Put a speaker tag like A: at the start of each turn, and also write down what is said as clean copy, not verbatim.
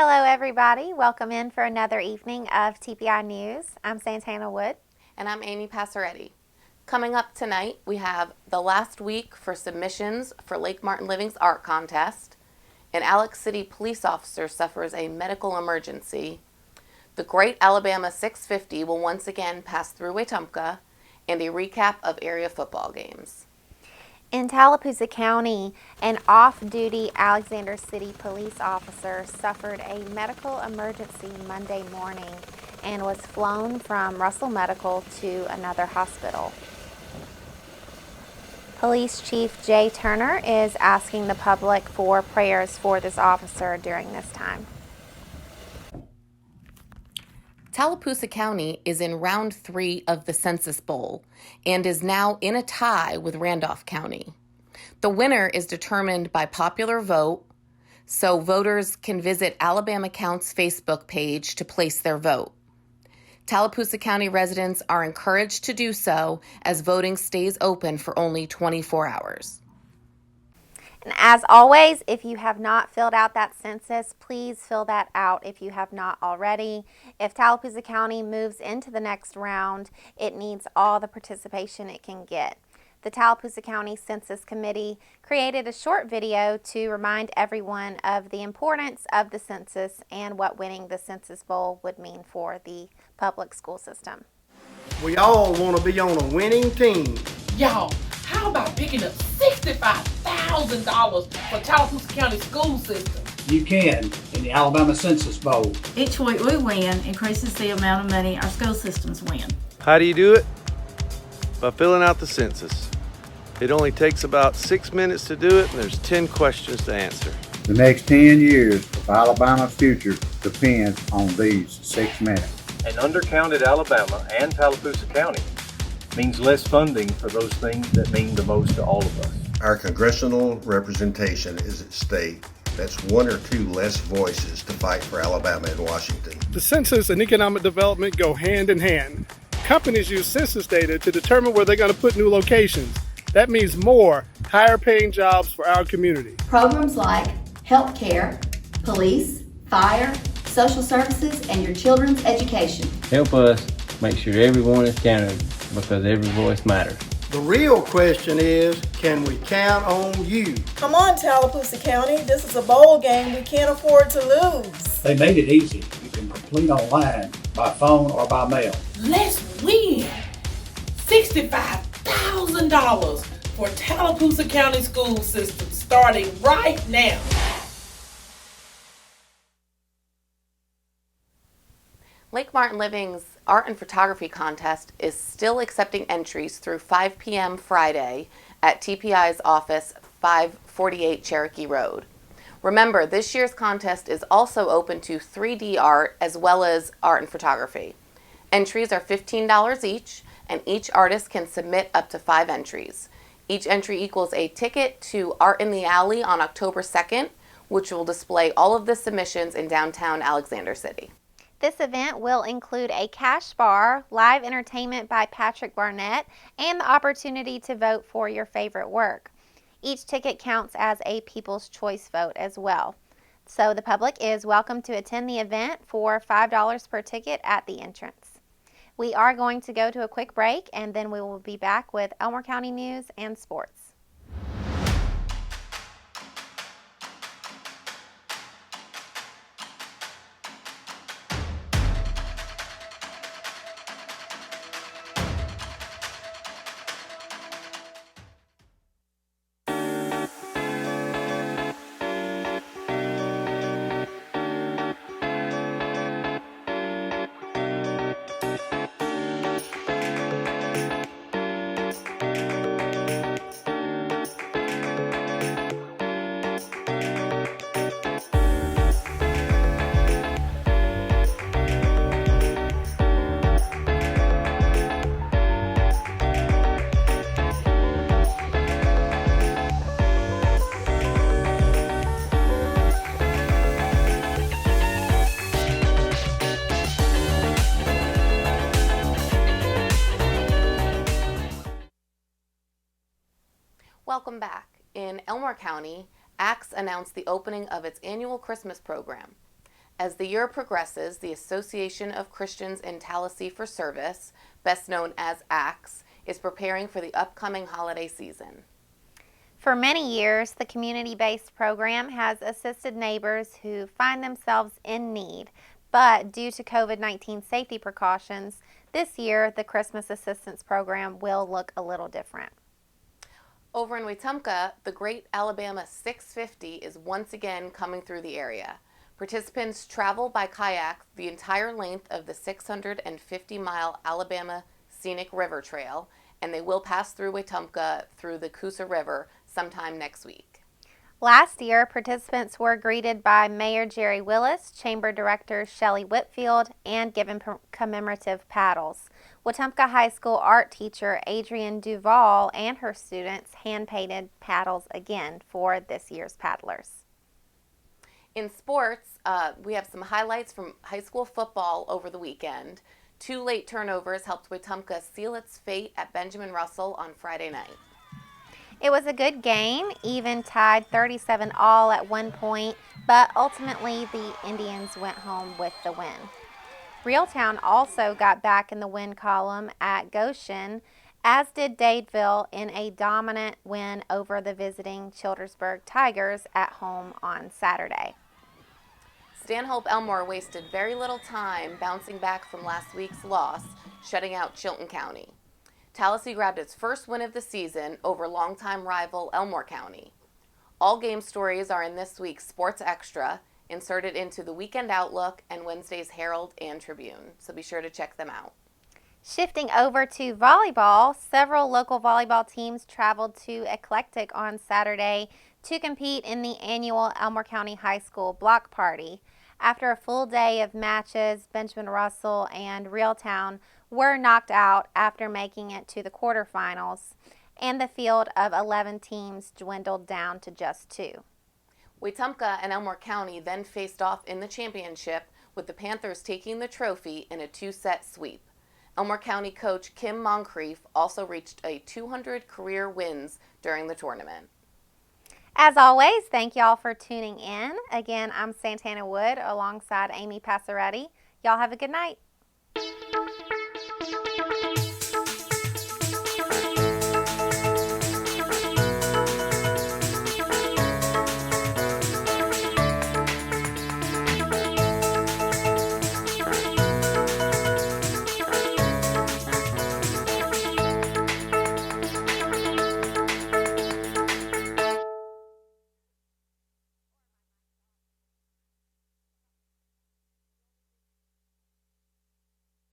A: Hello, everybody. Welcome in for another evening of TPI News. I'm Santana Wood.
B: And I'm Amy Passaretti. Coming up tonight, we have the last week for submissions for Lake Martin Living's art contest. An Alex City police officer suffers a medical emergency. The Great Alabama 650 will once again pass through Wetumpka, and a recap of area football games.
A: In Tallapoosa County, an off-duty Alexander City police officer suffered a medical emergency Monday morning and was flown from Russell Medical to another hospital. Police Chief Jay Turner is asking the public for prayers for this officer during this time.
B: Tallapoosa County is in round 3 of the Census Bowl and is now in a tie with Randolph County. The winner is determined by popular vote, so voters can visit Alabama Counts' Facebook page to place their vote. Tallapoosa County residents are encouraged to do so as voting stays open for only 24 hours.
A: And as always, if you have not filled out that census, please fill that out if you have not already. If Tallapoosa County moves into the next round, it needs all the participation it can get. The Tallapoosa County Census Committee created a short video to remind everyone of the importance of the census and what winning the Census Bowl would mean for the public school system.
C: We all want to be on a winning team.
D: Y'all, how about picking up $65,000 for Tallapoosa County school system?
E: You can in the Alabama Census Bowl.
F: Each week we win increases the amount of money our school systems win.
G: How do you do it? By filling out the census. It only takes about 6 minutes to do it, and there's 10 questions to answer.
H: The next 10 years of Alabama's future depends on these 6 minutes.
I: An undercounted Alabama and Tallapoosa County means less funding for those things that mean the most to all of us.
J: Our congressional representation is at stake. That's 1 or 2 less voices to fight for Alabama and Washington.
K: The census and economic development go hand in hand. Companies use census data to determine where they're going to put new locations. That means more higher paying jobs for our community.
L: Programs like healthcare, police, fire, social services, and your children's education.
M: Help us make sure everyone is counted because every voice matters.
C: The real question is, can we count on you?
N: Come on, Tallapoosa County. This is a bowl game we can't afford to lose.
E: They made it easy. You can complete online, by phone, or by mail.
D: Let's win $65,000 for Tallapoosa County school system starting right now.
B: Lake Martin Living's art and photography contest is still accepting entries through 5 p.m. Friday at TPI's office, 548 Cherokee Road. Remember, this year's contest is also open to 3D art as well as art and photography. Entries are $15 each, and each artist can submit up to 5 entries. Each entry equals a ticket to Art in the Alley on October 2nd, which will display all of the submissions in downtown Alexander City.
A: This event will include a cash bar, live entertainment by Patrick Barnett, and the opportunity to vote for your favorite work. Each ticket counts as a People's Choice vote as well. So the public is welcome to attend the event for $5 per ticket at the entrance. We are going to go to a quick break, and then we will be back with Elmore County news and sports.
B: Welcome back. In Elmore County, Axe announced the opening of its annual Christmas program. As the year progresses, the Association of Christians in Tallahassee for Service, best known as ACTS, is preparing for the upcoming holiday season.
A: For many years, the community-based program has assisted neighbors who find themselves in need, but due to COVID-19 safety precautions, this year the Christmas Assistance Program will look a little different.
B: Over in Wetumpka, the Great Alabama 650 is once again coming through the area. Participants travel by kayak the entire length of the 650-mile Alabama Scenic River Trail, and they will pass through Wetumpka through the Coosa River sometime next week.
A: Last year, participants were greeted by Mayor Jerry Willis, Chamber Director Shelley Whitfield, and given commemorative paddles. Wetumpka High School art teacher Adrienne Duval and her students hand-painted paddles again for this year's paddlers.
B: In sports, we have some highlights from high school football over the weekend. 2 late turnovers helped Wetumpka seal its fate at Benjamin Russell on Friday night.
A: It was a good game, even tied 37-all at one point, but ultimately the Indians went home with the win. Reeltown also got back in the win column at Goshen, as did Dadeville in a dominant win over the visiting Childersburg Tigers at home on Saturday.
B: Stanhope Elmore wasted very little time bouncing back from last week's loss, shutting out Chilton County. Tallahassee grabbed its first win of the season over longtime rival Elmore County. All game stories are in this week's Sports Extra, inserted into the Weekend Outlook and Wednesday's Herald and Tribune, so be sure to check them out.
A: Shifting over to volleyball, several local volleyball teams traveled to Eclectic on Saturday to compete in the annual Elmore County High School Block Party. After a full day of matches, Benjamin Russell and Reeltown were knocked out after making it to the quarterfinals, and the field of 11 teams dwindled down to just 2.
B: Wetumpka and Elmore County then faced off in the championship, with the Panthers taking the trophy in a 2-set sweep. Elmore County coach Kim Moncrief also reached a 200 career wins during the tournament.
A: As always, thank y'all for tuning in. Again, I'm Santana Wood alongside Amy Passaretti. Y'all have a good night.